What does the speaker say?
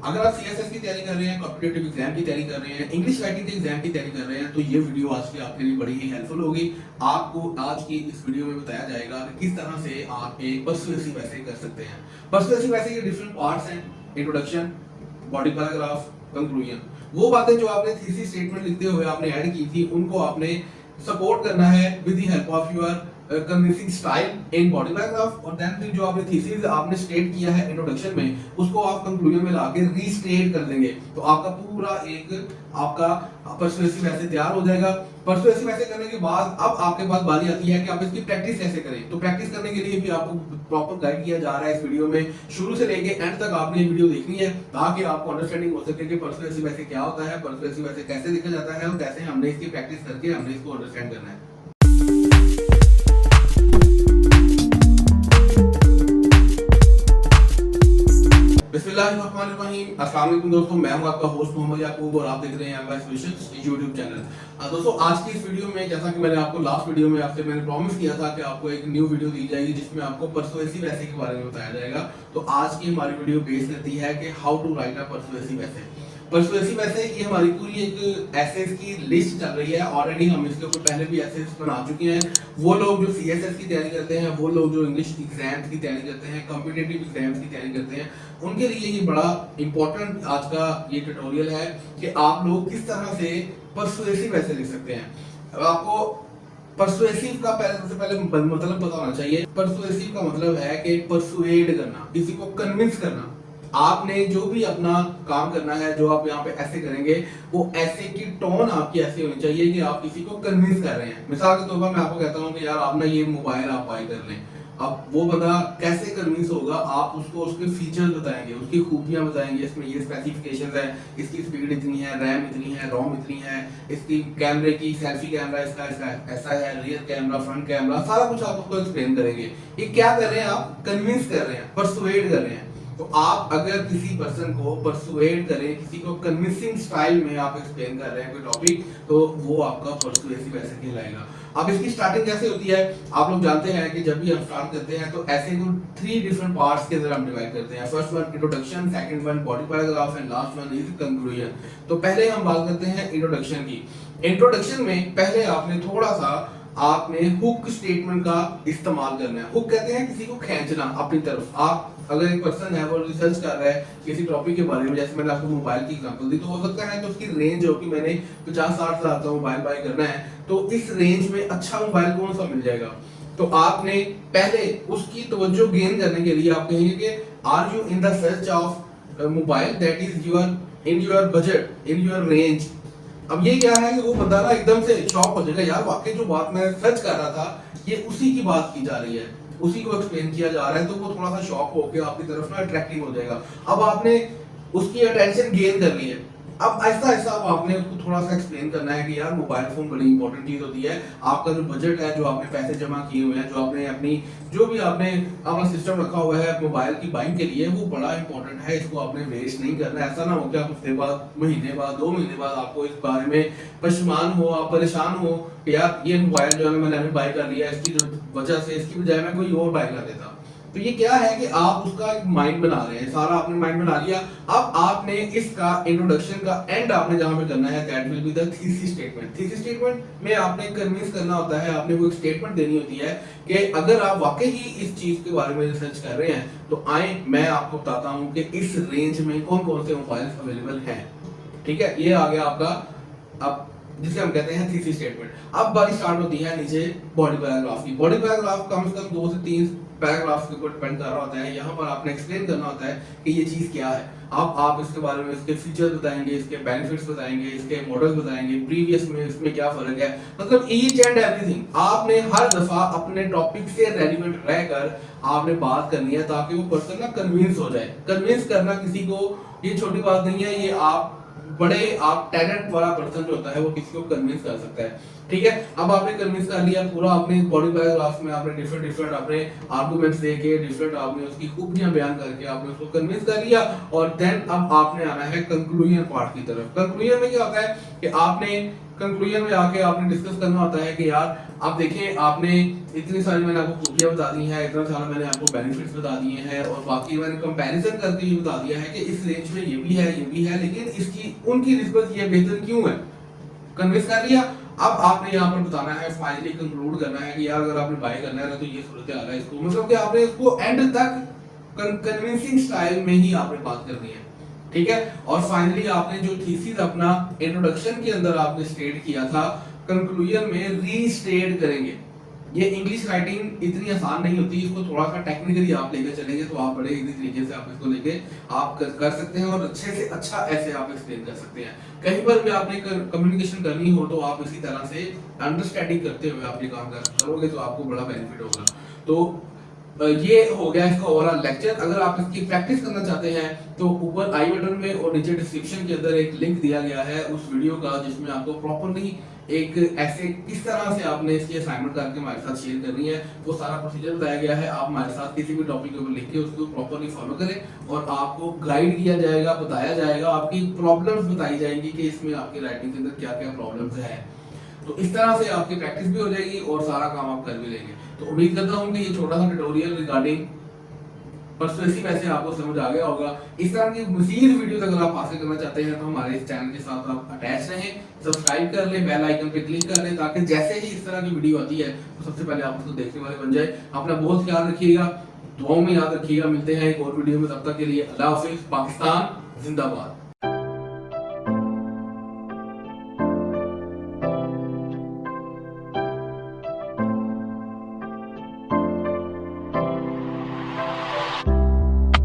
अगर आप सीएसएस की तैयारी कर रहे हैं, कॉम्पिटिटिव एग्जाम की तैयारी कर रहे हैं, इंग्लिश राइटिंग के एग्जाम की तैयारी कर रहे हैं, तो ये वीडियो आज की आपके लिए बड़ी ही हेल्पफुल होगी। आपको आज की इस वीडियो में बताया जाएगा कि किस तरह से आप एक पर्सुएसिव ऐसे कर सकते हैं। पर्सुएसिव ऐसे के डिफरेंट पार्ट्स हैं, इंट्रोडक्शन, बॉडी पैराग्राफ, कंक्लूजन। वो बातें जो आपने थीसिस स्टेटमेंट लिखते हुए आपने ऐड की थी, उनको आपने सपोर्ट करना है with the help of your convincing style in body paragraph, और देन फिर जो आपने थीसिस आपने स्टेट किया है इंट्रोडक्शन में, उसको आप कंक्लूजन में लाके रीस्टेट कर देंगे। तो आपका पूरा एक आपका पर्सुएसिव ऐसे तैयार हो जाएगा। पर्सुएसिव ऐसे करने के बाद अब आपके पास बारी आती है कि आप इसकी प्रैक्टिस कैसे करें। तो प्रैक्टिस करने के लिए भी आपको प्रॉपर गाइड किया जा रहा है इस वीडियो में। शुरू से लेके एंड तक आपने ये वीडियो देखनी है ताकि आपको अंडरस्टैंडिंग हो सके कि पर्सुएसिव ऐसे क्या होता है, पर्सुएसिव ऐसे कैसे लिखा जाता है और कैसे हमने इसकी प्रैक्टिस करके हमने इसको अंडरस्टैंड करना है। बिस्मिल्लाहिर्रहमानिर्रहीम। अस्सलाम वालेकुम दोस्तों, मैं हूं आपका होस्ट मोहम्मद याकूब और आप देख रहे हैं एमवाई सॉल्यूशंस यूट्यूब चैनल। दोस्तों, आज की इस वीडियो में जैसा कि मैंने आपको लास्ट वीडियो में आपसे मैंने प्रॉमिस किया था कि आपको एक न्यू वीडियो दी जाएगी जिसमें आपको पर्सुएसिव ऐसे के बारे में बताया जाएगा। तो आज की हमारी वीडियो बेस करती है कि how to write a persuasive essay. Persuasive essay ये हमारी पूरी एक एसेस की लिस्ट चल रही है। ऑलरेडी हम इसके ऊपर पहले भी एसेस बना चुके हैं। वो लोग जो सीएसएस की तैयारी करते हैं, वो लोग जो इंग्लिश एग्जाम्स की तैयारी करते हैं, कॉम्पिटिटिव एग्जाम्स की तैयारी करते हैं, उनके लिए ये बड़ा इंपॉर्टेंट आज का ये ट्यूटोरियल है कि आप लोग किस तरह से पर्सुएसिव ऐसे लिख सकते हैं। अब आपको पर्सुएसिव का सबसे पहले मतलब पता होना चाहिए। पर्सुएसिव का मतलब है कि परसुएड करना, किसी को कन्विंस करना। आपने जो भी अपना काम करना है, जो आप यहाँ पे ऐसे करेंगे, वो ऐसे की टोन आपकी ऐसी होनी चाहिए कि आप किसी को कन्विंस कर रहे हैं। मिसाल के तौर पर मैं आपको कहता हूँ कि यार आप ना ये मोबाइल आप बाय कर लें। अब वो बंदा कैसे कन्विंस होगा, आप उसको उसके फीचर्स बताएंगे, उसकी खूबियां बताएंगे, इसमें ये स्पेसिफिकेशंस है, इसकी स्पीड इतनी है, रैम इतनी है, रोम इतनी है, इसकी कैमरे की सेल्फी कैमरा इसका इसका ऐसा है, रियर कैमरा, फ्रंट कैमरा, सारा कुछ आप उसको एक्सप्लेन करेंगे। ये क्या कर रहे हैं, आप कन्विंस कर रहे हैं, परसुएड कर रहे हैं। तो आप अगर किसी पर्सन को परसुएड करें, किसी को कन्विंसिंग स्टाइल में आप एक्सप्लेन कर रहे हैं कोई टॉपिक, तो वो आपका परसुएसिव ऐसे कहलाएगा। अब इसकी स्टार्टिंग कैसे होती है, आप लोग जानते हैं कि जब भी हम स्टार्ट करते हैं तो ऐसे को 3 डिफरेंट पार्ट्स के अंदर हम डिवाइड करते हैं। First one introduction, second one body paragraph and last one is conclusion. तो पहले हम बात करते हैं इंट्रोडक्शन की। इंट्रोडक्शन में पहले आपने थोड़ा सा आपने हुक स्टेटमेंट का इस्तेमाल करना है। हुक कहते हैं किसी को खींचना अपनी तरफ। आप अगर एक पर्सन है वो रिसर्च कर रहा है किसी टॉपिक के बारे में, जैसे मैंने आपको मोबाइल की एग्जांपल दी, तो हो सकता है कि उसकी रेंज हो कि मैंने 50-60 हज़ार का मोबाइल बाय करना है, तो इस रेंज में अच्छा मोबाइल कौन सा मिल जाएगा। तो आपने पहले उसकी तवज्जो गेन करने के लिए आप कहेंगे कि are you in the search of mobile that is your in your budget, in your range. अब ये क्या है कि वो बंदा ना एकदम से शॉक हो जाएगा, यार वाकई जो बात मैं सर्च कर रहा था ये उसी की बात की जा रही है, उसी को एक्सप्लेन किया जा रहा है। तो वो थोड़ा सा शॉक होकर आपकी तरफ ना अट्रैक्टिव हो जाएगा। अब आपने उसकी अटेंशन गेन कर ली है। अब ऐसा ऐसा आपने उसको थोड़ा सा एक्सप्लेन करना है कि यार मोबाइल फोन बड़ी इंपॉर्टेंट चीज होती है। आपका जो बजट है, जो आपने पैसे जमा किए हुए हैं, जो आपने अपनी जो भी आपने अपना सिस्टम रखा हुआ है मोबाइल की बाइंग के लिए, वो बड़ा इंपॉर्टेंट है। इसको आपने वेस्ट नहीं करना। ऐसा ना हो कि आप हफ्ते बाद, महीने बाद, 2 महीने बाद आपको इस बारे में परेशान हो, आप परेशान हो कि यार ये मोबाइल जो है मैंने अभी बाय कर लिया, इसकी जो वजह से इसकी बजाय मैं कोई और बाय कर लेता। तो ये क्या है कि आप उसका एक माइंड बना रहे हैं, सारा आपने माइंड बना लिया। अब आपने इसका इंट्रोडक्शन का एंड आपने जहां पे करना है, that will be the thesis statement. Thesis statement में आपने कन्विंस करना होता है, आपने वो एक स्टेटमेंट देनी होती है कि अगर आप वाकई ही इस चीज के बारे में रिसर्च कर रहे हैं तो आए मैं आपको बताता हूं कि इस रेंज में कौन कौन से मोबाइल अवेलेबल हैं। ठीक है, ये आ गया आपका, अब जिसे हम कहते हैं थीसिस स्टेटमेंट। अब बारी स्टार्ट होती है नीचे बॉडी पैराग्राफ की। बॉडी पैराग्राफ कम से कम 2 से 3 पैराग्राफ के ऊपर डिपेंड कर रहा होता है। यहाँ पर आपने एक्सप्लेन करना होता है कि ये चीज क्या है। आप इसके बारे में, इसके फीचर्स बताएंगे, इसके बेनिफिट्स बताएंगे, इसके मॉडल्स बताएंगे, प्रीवियस में इसमें क्या फर्क है, मतलब ईच एंड एवरीथिंग आपने हर दफा अपने टॉपिक से रेलिवेंट रहकर आपने बात करनी है ताकि वो पर्सन ना कन्विंस हो जाए। कन्विंस करना किसी को ये छोटी बात नहीं है, ये आप बड़े आप टैलेंट वाला पर्सन जो होता है वो किसी को कन्विंस कर सकता है। ठीक है, अब आपने कन्विंस कर लिया पूरा, अपने बॉडी पैराग्राफ में आपने डिफरेंट डिफरेंट अपने आर्गुमेंट्स देके, डिफरेंट आपने उसकी खूबियां बयान करके आपने उसको कन्विंस कर लिया। और देन अब आपने आना है कंक्लूजन पार्ट की तरफ। कंक्लूजन में क्या होता है कि आपने कंक्लूजन में आके आपने डिस्कस करना होता है कि यार आप देखें, आपने इतनी सारी मैंने आपको खूबियां बता दी हैं, इतना सारा मैंने आपको बेनिफिट्स बता दिए हैं, और बाकी मैंने कंपैरिजन करके ये बता दिया है कि इस रेंज में ये भी है, लेकिन इसकी उनकी निस्बत ये बेहतर क्यों है। कन्विंस कर लिया। अब आपने यहाँ पर बताना है, फाइनली कंक्लूड करना है कि यार अगर आपने बाय करना है तो ये सूरत हाल है, इसको मतलब कि आपने इसको एंड तक कन्विंसिंग स्टाइल में ही आपने बात करनी है, ठीक है। और फाइनली आपने जो थीसिस अपना इंट्रोडक्शन के अंदर आपने स्टेट किया था, कंक्लूजन में रीस्टेट करेंगे। ये इंग्लिश राइटिंग इतनी आसान नहीं होती, इसको थोड़ा सा टेक्निकली आप लेकर चलेंगे तो आप बड़े इजी तरीके से आप इसको लेके आप कर सकते हैं, और अच्छे से अच्छा ऐसे आप एक्सप्लेन कर सकते हैं। कहीं पर भी आपने कम्युनिकेशन करनी हो तो आप इसी तरह से अंडरस्टैंडिंग करते हुए आप ये काम करोगे तो आपको बड़ा बेनिफिट होगा। तो ये हो गया इसका ओवरऑल लेक्चर। अगर आप इसकी प्रैक्टिस करना चाहते हैं तो ऊपर आई बटन में और नीचे डिस्क्रिप्शन के अंदर एक लिंक दिया गया है उस वीडियो का, जिसमें आपको प्रॉपर्ली एक ऐसे किस तरह से आपने इसकी असाइनमेंट करके हमारे साथ शेयर करनी है वो सारा प्रोसीजर बताया गया है। आप हमारे साथ किसी भी टॉपिक के ऊपर लिख के उसको प्रॉपर्ली फॉलो करें और आपको गाइड किया जाएगा, बताया जाएगा, आपकी प्रॉब्लम्स बताई जाएंगी कि इसमें आपकी राइटिंग के अंदर क्या क्या प्रॉब्लम्स है। तो इस तरह से आपकी प्रैक्टिस भी हो जाएगी और सारा काम आप कर भी लेंगे। तो उम्मीद करता हूँ कि ये छोटा सा ट्यूटोरियल रिगार्डिंग पर्सुएसिव ऐसे आपको समझ आ गया होगा। इस तरह की मज़ीद वीडियो अगर आप हासिल करना चाहते हैं तो हमारे इस चैनल के साथ आप अटैच रहें, सब्सक्राइब कर लें, बेल आइकन पे क्लिक कर लें, ताकि जैसे ही इस तरह की वीडियो आती है तो सबसे पहले आप उसको देखने वाले बन जाए। अपना बहुत ख्याल रखिएगा, दुआओं में याद रखिएगा। मिलते हैं एक और वीडियो में, तब तक के लिए अल्लाह हाफिज़। पाकिस्तान जिंदाबाद।